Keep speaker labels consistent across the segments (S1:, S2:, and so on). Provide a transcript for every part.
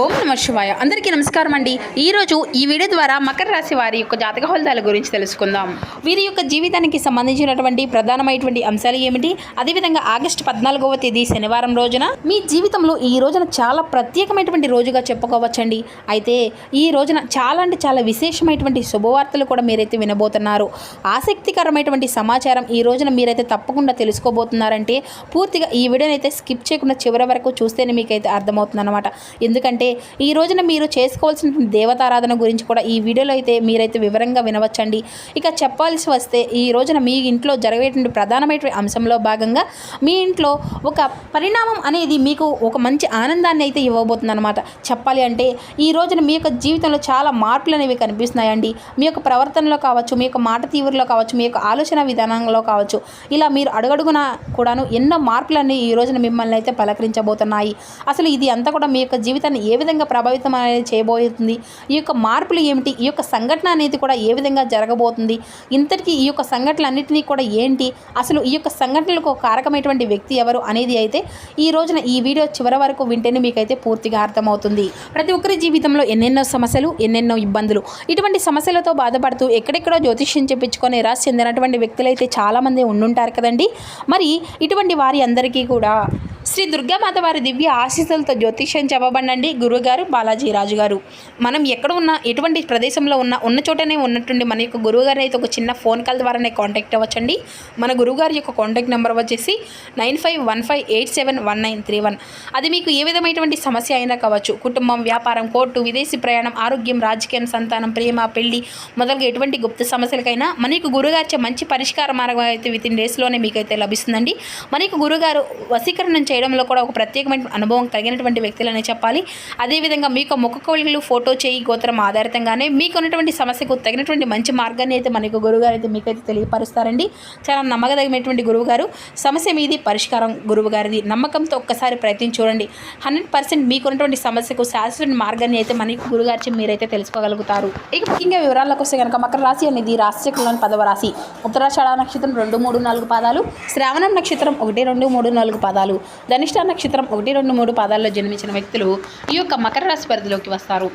S1: ఓం నమ శివాయ. అందరికీ నమస్కారం అండి. ఈరోజు ఈ వీడియో ద్వారా మకర రాశి వారి యొక్క జాతక ఫలితాల గురించి తెలుసుకుందాం. వీరి యొక్క జీవితానికి సంబంధించినటువంటి ప్రధానమైనటువంటి అంశాలు ఏమిటి, అదేవిధంగా ఆగస్టు 14వ తేదీ శనివారం రోజున మీ జీవితంలో ఈ రోజున చాలా ప్రత్యేకమైనటువంటి రోజుగా చెప్పుకోవచ్చండి. అయితే ఈ రోజున చాలా అంటే చాలా విశేషమైనటువంటి శుభవార్తలు కూడా మీరైతే వినబోతున్నారు. ఆసక్తికరమైనటువంటి సమాచారం ఈ రోజున మీరైతే తప్పకుండా తెలుసుకోబోతున్నారంటే పూర్తిగా ఈ వీడియోని అయితే స్కిప్ చేయకుండా చివరి వరకు చూస్తేనే మీకైతే అర్థమవుతుంది అనమాట. ఎందుకంటే ఈ రోజున మీరు చేసుకోవాల్సిన దేవతారాధన గురించి కూడా ఈ వీడియోలో అయితే మీరైతే వివరంగా వినవచ్చండి. ఇక చెప్పాల్సి వస్తే ఈ రోజున మీ ఇంట్లో జరిగేటువంటి ప్రధానమైన అంశంలో భాగంగా మీ ఇంట్లో ఒక పరిణామం అనేది మీకు ఒక మంచి ఆనందాన్ని అయితే ఇవ్వబోతుంది అనమాట. చెప్పాలి అంటే ఈ రోజున మీ యొక్క జీవితంలో చాలా మార్పులు అనేవి కనిపిస్తున్నాయండి. మీ యొక్క ప్రవర్తనలో కావచ్చు, మీ యొక్క మాట తీరులో కావచ్చు, మీ యొక్క ఆలోచన విధానంలో కావచ్చు, ఇలా మీరు అడుగడుగున కూడాను ఎన్నో మార్పులన్నీ ఈ రోజున మిమ్మల్ని అయితే పలకరించబోతున్నాయి. అసలు ఇది అంతా కూడా మీ యొక్క జీవితాన్ని ఏ విధంగా ప్రభావితం అనేది చేయబోతుంది, ఈ యొక్క మార్పులు ఏమిటి, ఈ యొక్క సంఘటన అనేది కూడా ఏ విధంగా జరగబోతుంది, ఇంతటికీ ఈ యొక్క సంఘటనలన్నింటినీ కూడా ఏంటి, అసలు ఈ యొక్క సంఘటనలకు కారకమైనటువంటి వ్యక్తి ఎవరు అనేది అయితే ఈ రోజున ఈ వీడియో చివరి వరకు వింటేనే మీకైతే పూర్తిగా అర్థమవుతుంది. ప్రతి ఒక్కరి జీవితంలో ఎన్నెన్నో సమస్యలు, ఎన్నెన్నో ఇబ్బందులు, ఇటువంటి సమస్యలతో బాధపడుతూ ఎక్కడెక్కడో జ్యోతిష్యం చెప్పించుకొని నిరాశ చెందినటువంటి వ్యక్తులు అయితే చాలామంది ఉండుంటారు కదండి. మరి ఇటువంటి వారి అందరికీ కూడా శ్రీ దుర్గామాత వారి దివ్య ఆశీస్సులతో జ్యోతిష్యం చెప్పబడండి గురువుగారు బాలాజీ రాజు గారు. మనం ఎక్కడ ఉన్నా, ఎటువంటి ప్రదేశంలో ఉన్న చోటనే ఉన్నట్టుండి మన యొక్క గురువుగారిని అయితే ఒక చిన్న ఫోన్ కాల్ ద్వారానే కాంటాక్ట్ అవ్వచ్చండి. మన గురువుగారి యొక్క కాంటాక్ట్ నెంబర్ వచ్చేసి 9515871931. అది మీకు ఏ విధమైనటువంటి సమస్య అయినా కావచ్చు, కుటుంబం, వ్యాపారం, కోర్టు, విదేశీ ప్రయాణం, ఆరోగ్యం, రాజకీయం, సంతానం, ప్రేమ, పెళ్లి మొదలుగా ఎటువంటి గుప్త సమస్యలకైనా మన యొక్క గురుగారిచే మంచి పరిష్కార మార్గం అయితే వితిన్ డేస్లోనే మీకైతే లభిస్తుందండి. మన యొక్క గురుగారు వశీకరణం చేయడంలో కూడా ఒక ప్రత్యేకమైన అనుభవం కలిగినటువంటి వ్యక్తులనే చెప్పాలి. అదేవిధంగా మీకు ముఖకవళికలు, ఫోటో, చేయి, గోత్రం ఆధారితంగానే మీకు ఉన్నటువంటి సమస్యకు తగినటువంటి మంచి మార్గాన్ని అయితే మనకు గురువుగారు అయితే మీకైతే తెలియపరుస్తారండి. చాలా నమ్మకదగినటువంటి గురువుగారు. సమస్య మీది, పరిష్కారం గురువుగారిది. నమ్మకంతో ఒక్కసారి ప్రయత్నం చూడండి. 100% మీకున్నటువంటి సమస్యకు శాశ్వత మార్గాన్ని అయితే మనకు గురుగారి మీరైతే తెలుసుకోగలుగుతారు. ఇక ముఖ్యంగా వివరాలకు వస్తే కనుక మకర రాశి అనేది రాశిచక్రంలోని 10వ రాశి. ఉత్తరాషాఢ నక్షత్రం 2, 3, 4 పాదాలు, శ్రావణం నక్షత్రం 1, 2, 3, 4 పాదాలు, ధనిష్ట నక్షత్రం 1, 2, 3 పాదాల్లో జన్మించిన వ్యక్తులు ఈ యొక్క మకర రాశి పరిధిలోకి వస్తారు.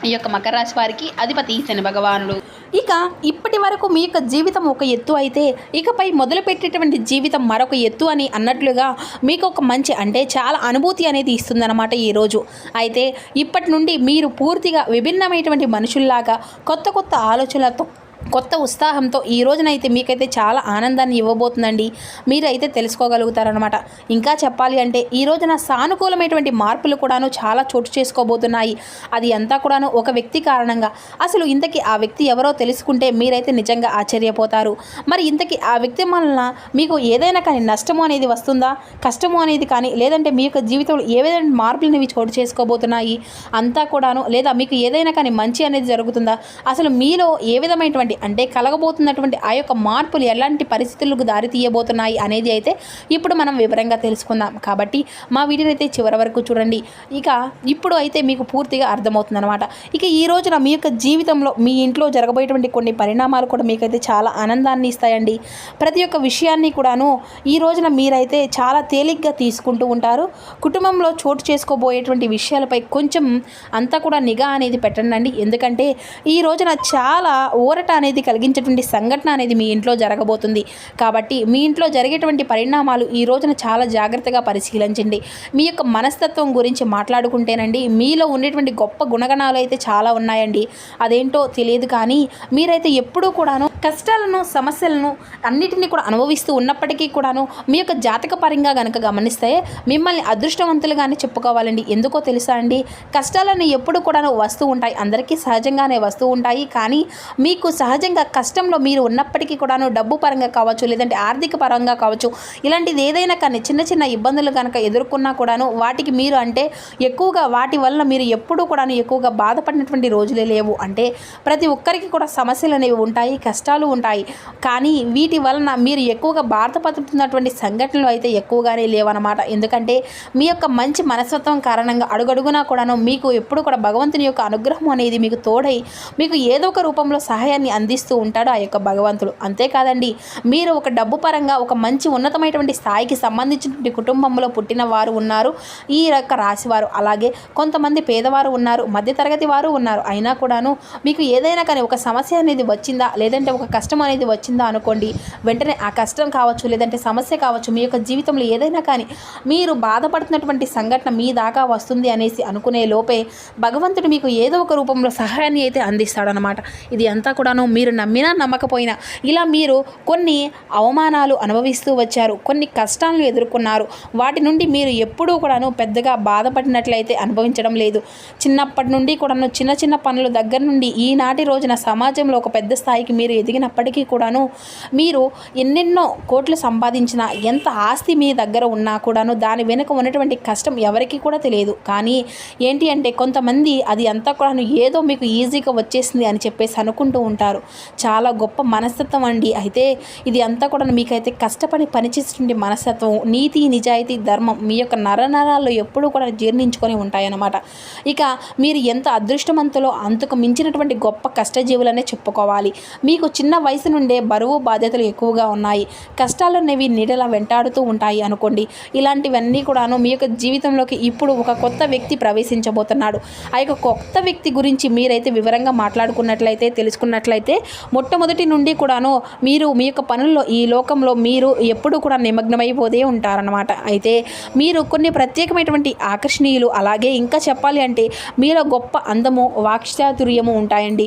S1: ఈ యొక్క మకర రాశి వారికి అధిపతి శని భగవానుడు. ఇక ఇప్పటి వరకు మీ యొక్క జీవితం ఒక ఎత్తు అయితే ఇకపై మొదలుపెట్టేటువంటి జీవితం మరొక ఎత్తు అని అన్నట్లుగా మీకు ఒక మంచి అంటే చాలా అనుభూతి అనేది ఇస్తుందన్నమాట ఈరోజు. అయితే ఇప్పటి నుండి మీరు పూర్తిగా విభిన్నమైనటువంటి మనుషుల్లాగా కొత్త కొత్త ఆలోచనలతో, కొత్త ఉత్సాహంతో ఈ రోజునైతే మీకైతే చాలా ఆనందాన్ని ఇవ్వబోతుందండి. మీరైతే తెలుసుకోగలుగుతారనమాట. ఇంకా చెప్పాలి అంటే ఈ రోజున సానుకూలమైనటువంటి మార్పులు కూడాను చాలా చోటు చేసుకోబోతున్నాయి. అది అంతా కూడాను ఒక వ్యక్తి కారణంగా. అసలు ఇంతకీ ఆ వ్యక్తి ఎవరో తెలుసుకుంటే మీరైతే నిజంగా ఆశ్చర్యపోతారు. మరి ఇంతకీ ఆ వ్యక్తి వలన మీకు ఏదైనా కానీ నష్టము అనేది వస్తుందా, కష్టము అనేది కానీ, లేదంటే మీ యొక్క జీవితంలో ఏ విధమైన మార్పులు అనేవి చోటు చేసుకోబోతున్నాయి అంతా కూడాను, లేదా మీకు ఏదైనా కానీ మంచి అనేది జరుగుతుందా, అసలు మీలో ఏ విధమైనటువంటి అంటే కలగబోతున్నటువంటి ఆ యొక్క మార్పులు ఎలాంటి పరిస్థితులకు దారి తీయబోతున్నాయి అనేది అయితే ఇప్పుడు మనం వివరంగా తెలుసుకుందాం. కాబట్టి మా వీడియోని అయితే చివరి వరకు చూడండి. ఇక ఇప్పుడు అయితే మీకు పూర్తిగా అర్థమవుతుంది అనమాట. ఇక ఈ రోజున మీ యొక్క జీవితంలో మీ ఇంట్లో జరగబోయేటువంటి కొన్ని పరిణామాలు కూడా మీకైతే చాలా ఆనందాన్ని ఇస్తాయండి. ప్రతి ఒక్క విషయాన్ని కూడాను ఈ రోజున మీరైతే చాలా తేలిగ్గా తీసుకుంటూ ఉంటారు. కుటుంబంలో చోటు చేసుకోబోయేటువంటి విషయాలపై కొంచెం అంతా కూడా నిఘా అనేది పెట్టండి. ఎందుకంటే ఈ రోజున చాలా ఊరట అనేది కలిగించేటువంటి సంఘటన అనేది మీ ఇంట్లో జరగబోతుంది. కాబట్టి మీ ఇంట్లో జరిగేటువంటి పరిణామాలు ఈ రోజున చాలా జాగ్రత్తగా పరిశీలించండి. మీ యొక్క మనస్తత్వం గురించి మాట్లాడుకుంటేనండి మీలో ఉండేటువంటి గొప్ప గుణగణాలు అయితే చాలా ఉన్నాయండి. అదేంటో తెలియదు కానీ మీరైతే ఎప్పుడూ కూడాను కష్టాలను, సమస్యలను అన్నిటినీ కూడా అనుభవిస్తూ ఉన్నప్పటికీ కూడాను మీ యొక్క జాతక పరంగా కనుక గమనిస్తే మిమ్మల్ని అదృష్టవంతులుగానే చెప్పుకోవాలండి. ఎందుకో తెలుసా అండి, కష్టాలను ఎప్పుడు కూడాను వస్తూ ఉంటాయి, అందరికీ సహజంగానే వస్తూ ఉంటాయి. కానీ మీకు సహజంగా కష్టంలో మీరు ఉన్నప్పటికీ కూడాను డబ్బు పరంగా కావచ్చు, లేదంటే ఆర్థిక పరంగా కావచ్చు, ఇలాంటిది ఏదైనా కానీ చిన్న చిన్న ఇబ్బందులు కనుక ఎదుర్కొన్నా కూడాను వాటికి మీరు అంటే ఎక్కువగా వాటి వల్ల మీరు ఎప్పుడూ కూడాను ఎక్కువగా బాధపడినటువంటి రోజులే లేవు. అంటే ప్రతి ఒక్కరికి కూడా సమస్యలు అనేవి ఉంటాయి, కష్టాలు ఉంటాయి. కానీ వీటి వలన మీరు ఎక్కువగా బాధపడుతున్నటువంటి సంఘటనలు అయితే ఎక్కువగానే లేవన్నమాట. ఎందుకంటే మీ యొక్క మంచి మనస్తత్వం కారణంగా అడుగడుగునా కూడాను మీకు ఎప్పుడు కూడా భగవంతుని యొక్క అనుగ్రహం అనేది మీకు తోడై మీకు ఏదో ఒక రూపంలో సహాయాన్ని అందిస్తూ ఉంటాడు ఆ యొక్క భగవంతుడు. అంతేకాదండి, మీరు ఒక డబ్బు పరంగా ఒక మంచి ఉన్నతమైనటువంటి స్థాయికి సంబంధించినటువంటి కుటుంబంలో పుట్టిన వారు ఉన్నారు ఈ యొక్క రాశివారు. అలాగే కొంతమంది పేదవారు ఉన్నారు, మధ్యతరగతి వారు ఉన్నారు. అయినా కూడాను మీకు ఏదైనా కానీ ఒక సమస్య అనేది వచ్చిందా, లేదంటే ఒక కష్టం అనేది వచ్చిందా అనుకోండి, వెంటనే ఆ కష్టం కావచ్చు, లేదంటే సమస్య కావచ్చు, మీ యొక్క జీవితంలో ఏదైనా కానీ మీరు బాధపడుతున్నటువంటి సంఘటన మీ దాకా వస్తుంది అనేసి అనుకునే లోపే భగవంతుడు మీకు ఏదో ఒక రూపంలో సహాయాన్ని అయితే అందిస్తాడనమాట. ఇది అంతా కూడాను మీరు నమ్మినా నమ్మకపోయినా ఇలా మీరు కొన్ని అవమానాలు అనుభవిస్తూ వచ్చారు, కొన్ని కష్టాలను ఎదుర్కొన్నారు. వాటి నుండి మీరు ఎప్పుడూ కూడాను పెద్దగా బాధపడినట్లయితే అనుభవించడం లేదు. చిన్నప్పటి నుండి కూడాను చిన్న చిన్న పనుల దగ్గర నుండి ఈనాటి రోజున సమాజంలో ఒక పెద్ద స్థాయికి మీరు ఎదిగినప్పటికీ కూడాను మీరు ఎన్నెన్నో కోట్లు సంపాదించినా, ఎంత ఆస్తి మీ దగ్గర ఉన్నా కూడాను దాని వెనుక ఉన్నటువంటి కష్టం ఎవరికి కూడా తెలియదు. కానీ ఏంటి అంటే కొంతమంది అది అంతా కూడాను ఏదో మీకు ఈజీగా వచ్చేసింది అని చెప్పేసి అనుకుంటూ ఉంటారు. చాలా గొప్ప మనస్తత్వం అండి. అయితే ఇది అంతా కూడా మీకైతే కష్టపడి పనిచేసేటువంటి మనస్తత్వం, నీతి నిజాయితీ ధర్మం మీ యొక్క నరనరాల్లో ఎప్పుడూ కూడా జీర్ణించుకొని ఉంటాయన్నమాట. ఇక మీరు ఎంత అదృష్టవంతులో అంతకు మించినటువంటి గొప్ప కష్టజీవులనే చెప్పుకోవాలి. మీకు చిన్న వయసు నుండే బరువు బాధ్యతలు ఎక్కువగా ఉన్నాయి, కష్టాలు అనేవి నీడలా వెంటాడుతూ ఉంటాయి అనుకోండి. ఇలాంటివన్నీ కూడాను మీ యొక్క జీవితంలోకి ఇప్పుడు ఒక కొత్త వ్యక్తి ప్రవేశించబోతున్నాడు. ఆ యొక్క కొత్త వ్యక్తి గురించి మీరైతే వివరంగా మాట్లాడుకున్నట్లయితే, తెలుసుకున్నట్లయితే మొట్టమొదటి నుండి కూడాను మీరు మీ యొక్క పనుల్లో ఈ లోకంలో మీరు ఎప్పుడు కూడా నిమగ్నమైపోతే ఉంటారన్నమాట. అయితే మీరు కొన్ని ప్రత్యేకమైనటువంటి ఆకర్షణీయులు, అలాగే ఇంకా చెప్పాలి అంటే మీలో గొప్ప అందము, వాక్చాతుర్యము ఉంటాయండి.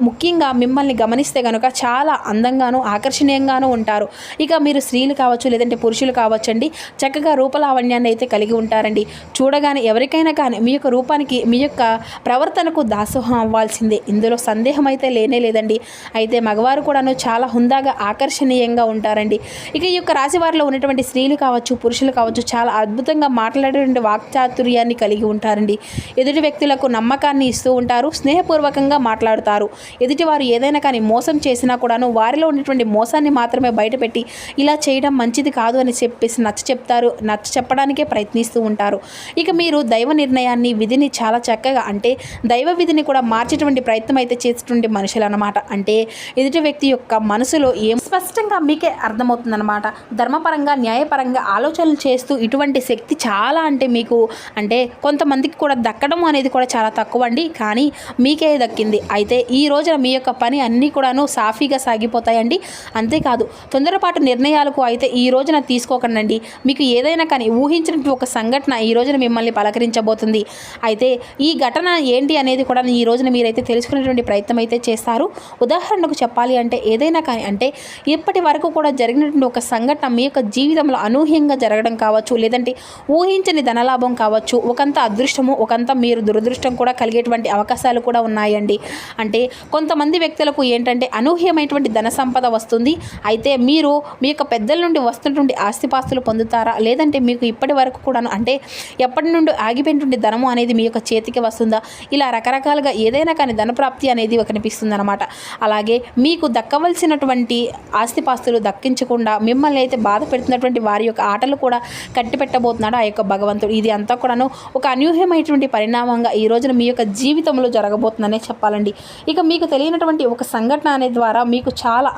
S1: ముఖ్యంగా మిమ్మల్ని గమనిస్తే కనుక చాలా అందంగాను ఆకర్షణీయంగాను ఉంటారు. ఇక మీరు స్త్రీలు కావచ్చు, లేదంటే పురుషులు కావచ్చండి, చక్కగా రూపలావణ్యాన్ని అయితే కలిగి ఉంటారండి. చూడగానే ఎవరికైనా కానీ మీ యొక్క రూపానికి, మీ యొక్క ప్రవర్తనకు దాసోహం అవ్వాల్సిందే, ఇందులో సందేహం అయితే లేనే లేదండి. అయితే మగవారు కూడాను చాలా హుందాగా ఆకర్షణీయంగా ఉంటారండి. ఇక ఈ యొక్క రాశి వారిలో ఉన్నటువంటి స్త్రీలు కావచ్చు, పురుషులు కావచ్చు, చాలా అద్భుతంగా మాట్లాడేటువంటి వాక్చాతుర్యాన్ని కలిగి ఉంటారండి. ఎదుటి వ్యక్తులకు నమ్మకాన్ని ఇస్తూ ఉంటారు, స్నేహపూర్వకంగా మాట్లాడుతారు. ఎదుటివారు ఏదైనా కానీ మోసం చేసినా కూడాను వారిలో ఉన్నటువంటి మోసాన్ని మాత్రమే బయటపెట్టి ఇలా చేయడం మంచిది కాదు అని చెప్పేసి నచ్చ చెప్పడానికే ప్రయత్నిస్తూ ఉంటారు. ఇక మీరు దైవ నిర్ణయాన్ని, విధిని చాలా చక్కగా, అంటే దైవ విధిని కూడా మార్చేటువంటి ప్రయత్నం అయితే చేసేటువంటి మనుషులు అనమాట. అంటే ఎదుటి వ్యక్తి యొక్క మనసులో ఏం స్పష్టంగా మీకే అర్థమవుతుందన్నమాట. ధర్మపరంగా, న్యాయపరంగా ఆలోచనలు చేస్తూ ఇటువంటి శక్తి చాలా అంటే మీకు, అంటే కొంతమందికి కూడా దక్కడం అనేది కూడా చాలా తక్కువ అండి, కానీ మీకే దక్కింది. అయితే ఈ రోజున మీ యొక్క పని అన్నీ కూడాను సాఫీగా సాగిపోతాయండి. అంతేకాదు తొందరపాటు నిర్ణయాలకు అయితే ఈ రోజున తీసుకోకండి. మీకు ఏదైనా కానీ ఊహించినటువంటి ఒక సంఘటన ఈ రోజున మిమ్మల్ని పలకరించబోతుంది. అయితే ఈ ఘటన ఏంటి అనేది కూడా ఈ రోజున మీరైతే తెలుసుకునేటువంటి ప్రయత్నం అయితే చేస్తారు. ఉదాహరణకు చెప్పాలి అంటే ఏదైనా కానీ, అంటే ఇప్పటి వరకు కూడా జరిగినటువంటి ఒక సంఘటన మీ యొక్క జీవితంలో అనూహ్యంగా జరగడం కావచ్చు, లేదంటే ఊహించని ధనలాభం కావచ్చు, ఒకంత అదృష్టము, ఒకంత మీరు దురదృష్టం కూడా కలిగేటువంటి అవకాశాలు కూడా ఉన్నాయండి. అంటే కొంతమంది వ్యక్తులకు ఏంటంటే అనూహ్యమైనటువంటి ధన సంపద వస్తుంది. అయితే మీరు మీ యొక్క పెద్దల నుండి వస్తున్నటువంటి ఆస్తిపాస్తులు పొందుతారా, లేదంటే మీకు ఇప్పటి వరకు కూడాను, అంటే ఎప్పటి నుండి ఆగిపోయినటువంటి ధనము అనేది మీ యొక్క చేతికి వస్తుందా, ఇలా రకరకాలుగా ఏదైనా కానీ ధనప్రాప్తి అనేది కనిపిస్తుంది అనమాట. అలాగే మీకు దక్కవలసినటువంటి ఆస్తిపాస్తులు దక్కించకుండా మిమ్మల్ని అయితే బాధ పెడుతున్నటువంటి వారి యొక్క ఆటలు కూడా కట్టిపెట్టబోతున్నాడు ఆ యొక్క భగవంతుడు. ఇది అంతా కూడాను ఒక అనూహ్యమైనటువంటి పరిణామంగా ఈ రోజున మీ యొక్క జీవితంలో జరగబోతుందనే చెప్పాలండి. ఇక మీకు తెలియనటువంటి ఒక సంఘటన అనే ద్వారా మీకు చాలా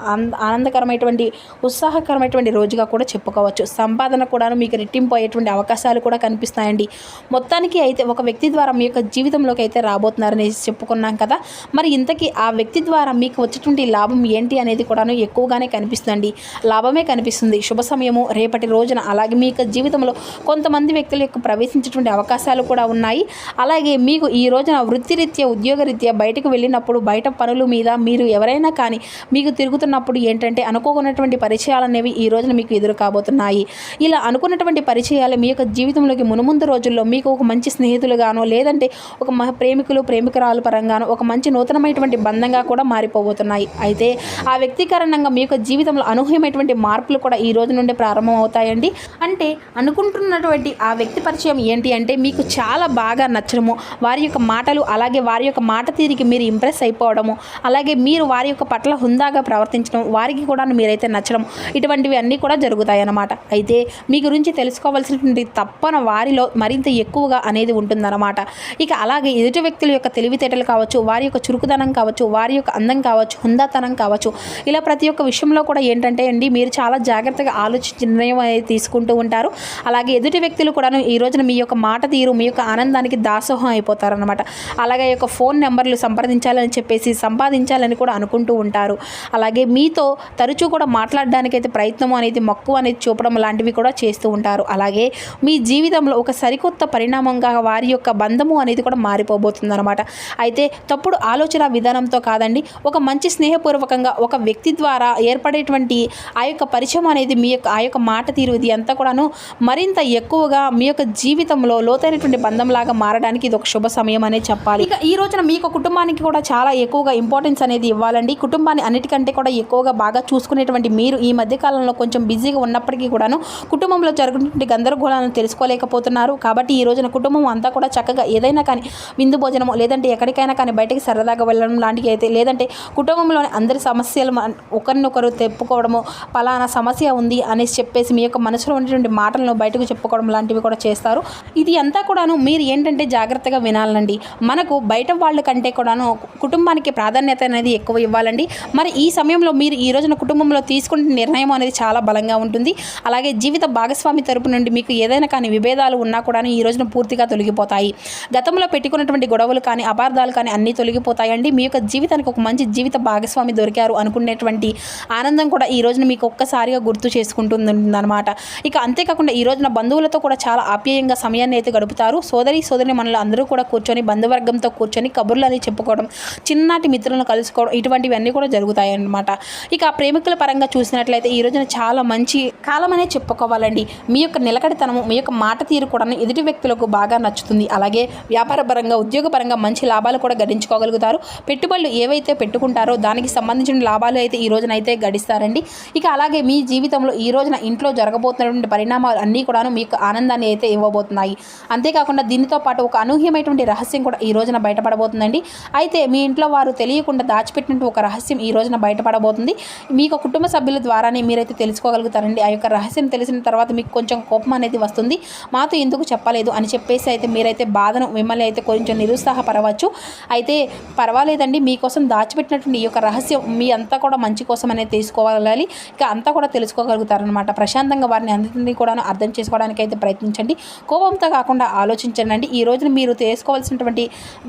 S1: ఆనందకరమైనటువంటి, ఉత్సాహకరమైనటువంటి రోజుగా కూడా చెప్పుకోవచ్చు. సంపాదన కూడా మీకు రెట్టింపు అయ్యేటువంటి అవకాశాలు కూడా కనిపిస్తాయండి. మొత్తానికి అయితే ఒక వ్యక్తి ద్వారా మీ యొక్క జీవితంలోకి అయితే రాబోతున్నారని చెప్పుకున్నాం కదా. మరి ఇంతకీ ఆ వ్యక్తి ద్వారా మీకు వచ్చేటువంటి లాభం ఏంటి అనేది కూడాను ఎక్కువగానే కనిపిస్తుందండి. లాభమే కనిపిస్తుంది. శుభ సమయము రేపటి రోజున. అలాగే మీ యొక్క జీవితంలో కొంతమంది వ్యక్తుల యొక్క ప్రవేశించేటువంటి అవకాశాలు కూడా ఉన్నాయి. అలాగే మీకు ఈ రోజున వృత్తిరీత్యా, ఉద్యోగరీత్యా బయటకు వెళ్ళినప్పుడు, బయట పనుల మీద మీరు ఎవరైనా కానీ మీకు తిరుగుతున్నప్పుడు ఏంటంటే అనుకోకున్నటువంటి పరిచయాలు అనేవి ఈ రోజున మీకు ఎదురు కాబోతున్నాయి. ఇలా అనుకున్నటువంటి పరిచయాలు మీ యొక్క జీవితంలోకి మునుముందు రోజుల్లో మీకు ఒక మంచి స్నేహితులుగానో, లేదంటే ఒక ప్రేమికులు, ప్రేమికురాలు పరంగానో ఒక మంచి నూతనమైనటువంటి బంధంగా కూడా మారిపోబోతున్నాయి. అయితే ఆ వ్యక్తి కారణంగా మీ యొక్క జీవితంలో అనూహ్యమైనటువంటి మార్పులు కూడా ఈ రోజు నుండి ప్రారంభం అవుతాయండి. అంటే అనుకుంటున్నటువంటి ఆ వ్యక్తి పరిచయం ఏంటి అంటే మీకు చాలా బాగా నచ్చడము, వారి యొక్క మాటలు, అలాగే వారి యొక్క మాట తీరికి మీరు ఇంప్రెస్ అయిపోవడము, అలాగే మీరు వారి యొక్క పట్ల హుందాగా ప్రవర్తించడం, వారికి కూడా మీరైతే నచ్చడం, ఇటువంటివి అన్నీ కూడా జరుగుతాయి అన్నమాట. అయితే మీ గురించి తెలుసుకోవాల్సినటువంటి తప్పన వారిలో మరింత ఎక్కువగా అనేది ఉంటుందన్నమాట. ఇక అలాగే ఎదుటి వ్యక్తుల యొక్క తెలివితేటలు కావచ్చు, వారి యొక్క చురుకుదనం కావచ్చు, వారి యొక్క అందం కావచ్చు, హుందాతనం కావచ్చు, ఇలా ప్రతి ఒక్క విషయంలో కూడా ఏంటంటే అండి మీరు చాలా జాగ్రత్తగా ఆలోచించి నిర్ణయం అనేది తీసుకుంటూ ఉంటారు. అలాగే ఎదుటి వ్యక్తులు కూడాను ఈ రోజున మీ యొక్క మాట తీరు, మీ యొక్క ఆనందానికి దాసోహం అయిపోతారనమాట. అలాగే ఈ యొక్క ఫోన్ నెంబర్లు సంప్రదించాలని చెప్పేసి సంపాదించాలని కూడా అనుకుంటూ ఉంటారు. అలాగే మీతో తరచూ కూడా మాట్లాడడానికైతే ప్రయత్నం అనేది, మక్కువ అనేది చూపడం లాంటివి కూడా చేస్తూ ఉంటారు. అలాగే మీ జీవితంలో ఒక సరికొత్త పరిణామంగా వారి యొక్క బంధము అనేది కూడా మారిపోబోతుంది అనమాట. అయితే తప్పుడు ఆలోచన విధానంతో కాదండి, ఒక మంచి స్నేహపూర్వకంగా ఒక వ్యక్తి ద్వారా ఏర్పడేటువంటి ఆ యొక్క పరిచయం అనేది మీ యొక్క ఆ యొక్క మాట తీరు ఇది అంతా కూడాను మరింత ఎక్కువగా మీ యొక్క జీవితంలో లోతైనటువంటి బంధంలాగా మారడానికి ఇది ఒక శుభ సమయం అనేది చెప్పాలి. ఇక ఈ రోజున మీ యొక్క కుటుంబానికి కూడా చాలా ఎక్కువగా ఇంపార్టెన్స్ అనేది ఇవ్వాలండి. కుటుంబాన్ని అన్నిటికంటే కూడా ఎక్కువగా బాగా చూసుకునేటువంటి మీరు ఈ మధ్యకాలంలో కొంచెం బిజీగా ఉన్నప్పటికీ కూడాను కుటుంబంలో జరుగుతున్నటువంటి గందరగోళాలను తెలుసుకోలేకపోతున్నారు. కాబట్టి ఈ రోజున కుటుంబం అంతా కూడా చక్కగా ఏదైనా కానీ విందు భోజనము, లేదంటే ఎక్కడికైనా కానీ బయటకి సరదాగా వెళ్ళడం లాంటివి అయితే, లేదంటే కుటుంబంలోని అందరి సమస్యలు ఒకరినొకరు తెప్పుకోవడము, పలానా సమస్య ఉంది అనేసి చెప్పేసి మీ యొక్క మనసులో ఉన్నటువంటి మాటలను బయటకు చెప్పుకోవడం లాంటివి కూడా చేస్తారు. ఇది అంతా కూడాను మీరు ఏంటంటే జాగ్రత్తగా వినాలండి. మనకు బయట వాళ్ళ కంటే కూడాను కుటుంబానికి ప్రాధాన్యత అనేది ఎక్కువ ఇవ్వాలండి. మరి ఈ సమయంలో మీరు ఈ రోజున కుటుంబంలో తీసుకునే నిర్ణయం అనేది చాలా బలంగా ఉంటుంది. అలాగే జీవిత భాగస్వామి తరపు నుండి మీకు ఏదైనా కానీ విభేదాలు ఉన్నా కూడా ఈ రోజున పూర్తిగా తొలగిపోతాయి. గతంలో పెట్టుకున్నటువంటి గొడవలు కానీ అపార్థాలు కానీ అన్నీ తొలగిపోతాయండి. మీ యొక్క జీవితానికి ఒక మంచి జీవిత భాగస్వామి దొరికారు అనుకునేటువంటి ఆనందం కూడా ఈ రోజున మీకు ఒక్కసారిగా గుర్తు చేసుకుంటుందన్నమాట. ఇక అంతేకాకుండా ఈ రోజున బంధువులతో కూడా చాలా ఆప్యాయంగా సమయాన్ని అయితే గడుపుతారు. సోదరి మనలో అందరూ కూడా కూర్చొని బంధువర్గంతో కూర్చొని కబుర్లు అని చెప్పుకోవడం, చిన్ననాటి మిత్రులను కలుసుకోవడం, ఇటువంటివన్నీ కూడా జరుగుతాయి అన్నమాట. ఇక ప్రేమికుల పరంగా చూసినట్లయితే ఈ రోజున చాలా మంచి కాలం అనే చెప్పుకోవాలండి. మీ యొక్క నిలకడతనము, మీ యొక్క మాట తీరు కూడా ఎదుటి వ్యక్తులకు బాగా నచ్చుతుంది. అలాగే వ్యాపార పరంగా, ఉద్యోగ పరంగా మంచి లాభాలు కూడా గడించుకోగలుగుతారు. పెట్టుబడులు ఏవైతే పెట్టుకుంటారో దానికి సంబంధించిన లాభాలు అయితే ఈ రోజున అయితే గడిస్తారండి. ఇక అలాగే మీ జీవితంలో ఈ రోజున ఇంట్లో జరగబోతున్నటువంటి పరిణామాలు అన్నీ కూడాను మీకు ఆనందాన్ని అయితే ఇవ్వబోతున్నాయి. అంతేకాకుండా దీనితో పాటు ఒక అనూహ్యమైనటువంటి రహస్యం కూడా ఈ రోజున బయటపడబోతుందండి. అయితే మీ ఇంట్లో వారు తెలియకుండా దాచిపెట్టినట్టు ఒక రహస్యం ఈ రోజున బయటపడబోతుంది. మీకు కుటుంబ సభ్యుల ద్వారానే మీరైతే తెలుసుకోగలుగుతారండి. ఆ యొక్క రహస్యం తెలిసిన తర్వాత మీకు కొంచెం కోపం అనేది వస్తుంది. మాతో ఎందుకు చెప్పలేదు అని చెప్పేసి అయితే మీరైతే బాధను మిమ్మల్ని అయితే కొంచెం నిరుత్సాహపడవచ్చు. అయితే పర్వాలేదండి, మీకోసం దాచిపెట్టినటువంటి ఈ యొక్క రహస్యం మీ అంతా కూడా మంచి కోసం అనేది తీసుకోవాలి. ఇక అంతా కూడా తెలుసుకోగలుగుతారనమాట. ప్రశాంతంగా వారిని అందరినీ కూడా అర్థం చేసుకోవడానికి అయితే ప్రయత్నించండి. కోపంతో కాకుండా ఆలోచించండి. ఈ రోజున మీరు చేసుకోవాల్సినటువంటి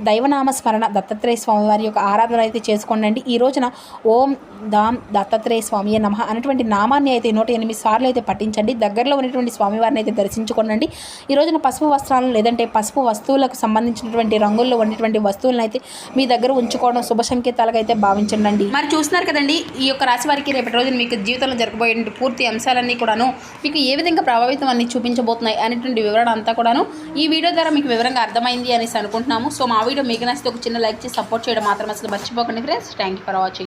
S1: దైవనామ స్మరణ, దత్తాత్రేయ స్వామి వారి యొక్క ఆరాధన అయితే చేసుకోండి. ఈ రోజున ఓం దాం దత్తాత్రేయ స్వామి నమః అనేటువంటి నామాన్ని అయితే 108 సార్లు అయితే పఠించండి. దగ్గరలో ఉన్నటువంటి స్వామివారిని అయితే దర్శించుకోండి. ఈ రోజున పసుపు వస్త్రాలను లేదంటే పసుపు వస్తువులకు సంబంధించినటువంటి రంగుల్లో ఉన్నటువంటి వస్తువులను అయితే మీ దగ్గర ఉంచుకోవడం శుభ సంకేతాలుగా అయితే భావించండి. మరి చూస్తున్నారు కదండి, ఈ యొక్క రాశి వారికి రేపటి రోజున మీకు జీవితంలో జరగబోయే పూర్తి అంశాలన్నీ కూడాను మీకు ఏ విధంగా ప్రభావితం అన్ని చూపించబోతున్నాయి అనేటువంటి వివరణ అంతా కూడాను ఈ వీడియో ద్వారా మీకు వివరంగా అర్థమైంది అనేసి అనుకుంటున్నాము. సో మా వీడియో మీకు నచ్చితే ఒక చిన్న లైక్ చేసి సపోర్ట్ చేయడం మాత్రం అసలు మర్చిపోకండి friends. Thank you for watching.